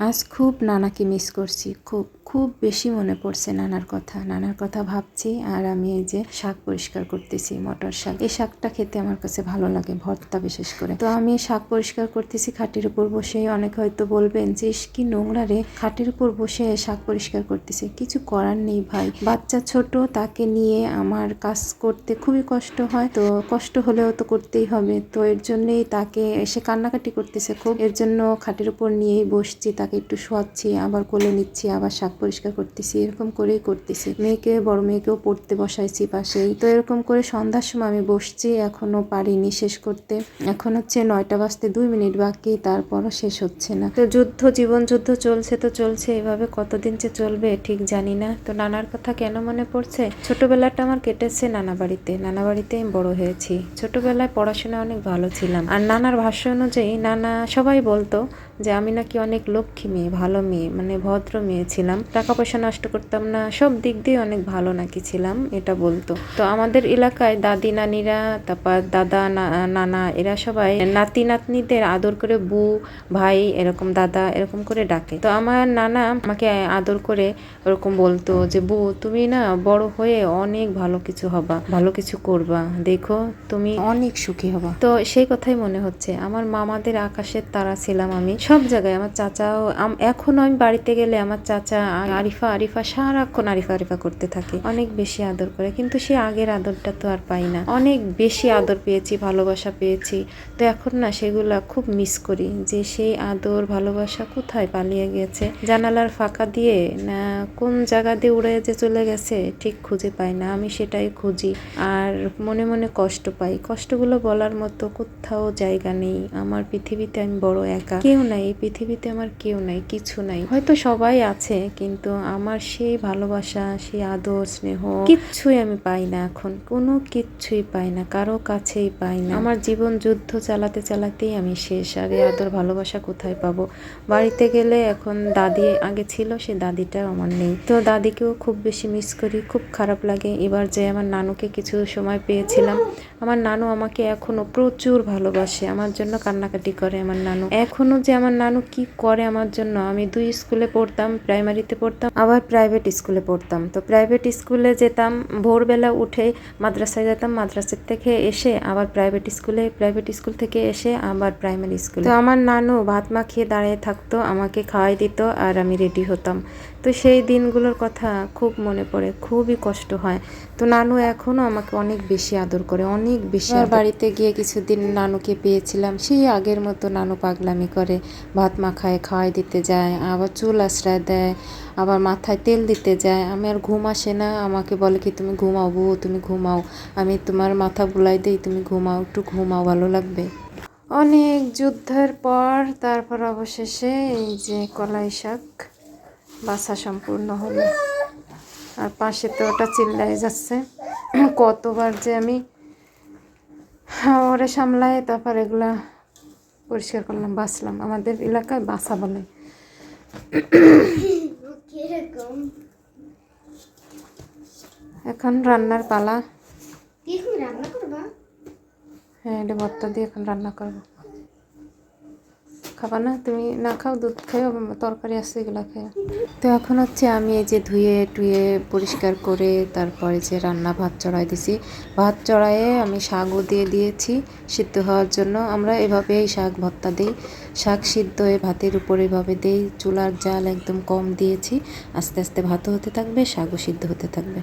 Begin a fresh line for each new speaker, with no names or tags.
আজ খুব নানাকে মিস করছি, খুব খুব বেশি মনে পড়ছে নানার কথা ভাবছি। আর আমি এই যে শাক পরিষ্কার করতেছি, মটর শাক। এই শাকটা খেতে আমার কাছে ভালো লাগে, ভর্তা বিশেষ করে। তো আমি শাক পরিষ্কার করতেছি খাটের উপর বসে। অনেক হয়তো বলবেন যে কি নোংরা রে, খাটের উপর বসে শাক পরিষ্কার করতেছে। কিছু করার নেই ভাই, বাচ্চা ছোট, তাকে নিয়ে আমার কাজ করতে খুবই কষ্ট হয়। তো কষ্ট হলেও তো করতেই হবে। তো এর জন্যই তাকে এসে কান্নাকাটি করতেছে খুব, এর জন্য খাটের উপর নিয়েই বসছি, তাকে একটু শোয়াচ্ছি, আবার কোলে নিচ্ছি, আবার শাক পরিষ্কার করতেছি। এরকম করেই করতেছি। বড় মেয়েকেও পড়তে বসাইছি পাশেই। তো এরকম করে সন্ধ্যার সময় আমি বসছি, এখনো পারিনি শেষ করতে। এখন হচ্ছে 9টা বাজতে 2 মিনিট বাকি, তারপরও শেষ হচ্ছে না। তো জীবন যুদ্ধ চলছে তো চলছে, এভাবে কতদিন যে চলবে ঠিক জানি না। তো নানার কথা কেন মনে পড়ছে? ছোটবেলাটা আমার কেটেছে নানা বাড়িতে আমি বড় হয়েছি। ছোটবেলায় পড়াশোনা অনেক ভালো ছিলাম। আর নানার ভাষ্য অনুযায়ী নানা সবাই বলতো যে আমি নাকি অনেক লক্ষ্মী মেয়ে, ভালো মেয়ে, মানে ভদ্র মেয়ে ছিলাম, টাকা পয়সা নষ্ট করতাম না, সব দিক দিয়ে অনেক ভালো নাকি ছিলাম, এটা বলতো। তো আমাদের এলাকায় দাদি নানিরা, তারপর দাদা নানা, এরা সবাই নাতি নাতনিদের আদর করে বউ, ভাই, এরকম দাদা, এরকম করে ডাকে। তো আমার নানা আমাকে আদর করে ওরকম বলতো যে বউ, তুমি না বড় হয়ে অনেক ভালো কিছু হবা, ভালো কিছু করবা, দেখো তুমি অনেক সুখী হবা। তো সেই কথাই মনে হচ্ছে, আমার মামাদের আকাশের তারা ছিলাম আমি সব জায়গায়। আমার চাচাও, এখনো আমি বাড়িতে গেলে আমার চাচা আরিফা সারাক্ষণ আরিফা করতে থাকে, অনেক বেশি আদর করে। কিন্তু সে আগের আদরটা তো আর পাই না। অনেক বেশি আদর পেয়েছি, ভালোবাসা পেয়েছি। তো এখন না সেগুলা খুব মিস করি, যে সেই আদর ভালোবাসা কোথায় পালিয়ে গেছে, জানালার ফাঁকা দিয়ে না কোন জায়গা দিয়ে উড়ে যে চলে গেছে ঠিক খুঁজে পাই না। আমি সেটাই খুঁজি আর মনে মনে কষ্ট পাই। কষ্টগুলো বলার মতো কোথাও জায়গা নেই। আমার পৃথিবীতে আমি বড় একা, কেউ নাই এই পৃথিবীতে, আমার কেউ নাই, কিছু নাই। হয়তো সবাই আছে, কিন্তু আমার সেই ভালোবাসা, সেই আদর স্নেহ কিচ্ছুই আমি পাই না। এখন কোনো কিচ্ছুই পাই না, কারো কাছেই পাই না। আমার জীবন যুদ্ধ চালাতেই আমি শেষ। আর এই আদর ভালোবাসা কোথায় পাবো? বাড়িতে গেলে এখন দাদি আগে ছিল, সে দাদিটাও আমার নেই। তো দাদিকেও খুব বেশি মিস করি, খুব খারাপ লাগে। এবার যে আমার নানুকে কিছু সময় পেয়েছিলাম, আমার নানু আমাকে এখনো প্রচুর ভালোবাসে, আমার জন্য কান্নাকাটি করে। আমার নানু এখনো যে আমার নানু কি করে আমার জন্য। আমি 2 স্কুলে পড়তাম, প্রাইমারিতে পড়তাম, আবার প্রাইভেট স্কুলে পড়তাম। তো প্রাইভেট স্কুলে যেতাম, ভোরবেলা উঠে মাদ্রাসায় যেতাম, মাদ্রাসা থেকে এসে আবার প্রাইভেট স্কুল থেকে এসে আবার প্রাইমারি স্কুলে। তো আমার নানু ভাত মাখিয়ে দাঁড়িয়ে থাকতো, আমাকে খাওয়াই দিত, আর আমি রেডি হতাম। তো সেই দিনগুলোর কথা খুব মনে পড়ে, খুবই কষ্ট হয়। তো নানু এখনো আমাকে অনেক বেশি আদর করে, অনেক বেশি। বাড়িতে গিয়ে কিছুদিন নানুকে পেয়েছিলাম, সেই আগের মতো নানু পাগলামি করে, ভাত মাখায়, খাওয়াই দিতে যায়, আবার চুল আশ্রয় দেয়, আবার মাথায় তেল দিতে যায়। আমি আর ঘুম আসে না, আমাকে বলে কি তুমি ঘুমাও বউ, তুমি ঘুমাও, আমি তোমার মাথা বুলাই দিই, তুমি ঘুমাও, একটু ঘুমাও, ভালো লাগবে। অনেক যুদ্ধের পর তারপর অবশেষে এই যে কলাই শাক বাছা সম্পূর্ণ হলো। আর পাশে তো ওটা চিল্লাই যাচ্ছে, কতবার যে আমি ওরে সামলাই, তারপর এগুলা পরিষ্কার করলাম, বাছলাম। আমাদের এলাকায় বাছা বলে। এখন রান্নার পালা। হ্যাঁ, এটা ভর্তা দিয়ে এখন রান্না করবো। খাবা না? তুমি না খাও, দুধ খাও, তরকারি আছে, এগুলো খাও। তো এখন হচ্ছে আমি এই যে ধুয়ে টুয়ে পরিষ্কার করে তারপরে যে ভাত চড়াই দিছি। ভাত চড়াইয়ে আমি শাকও দিয়ে দিয়েছি সিদ্ধ হওয়ার জন্য। আমরা এভাবেই শাক ভর্তা দিই, শাক সিদ্ধ হয়ে ভাতের উপর এভাবে দিই। চুলার জাল একদম কম দিয়েছি, আস্তে আস্তে ভাতও হতে থাকবে, শাকও সিদ্ধ হতে থাকবে।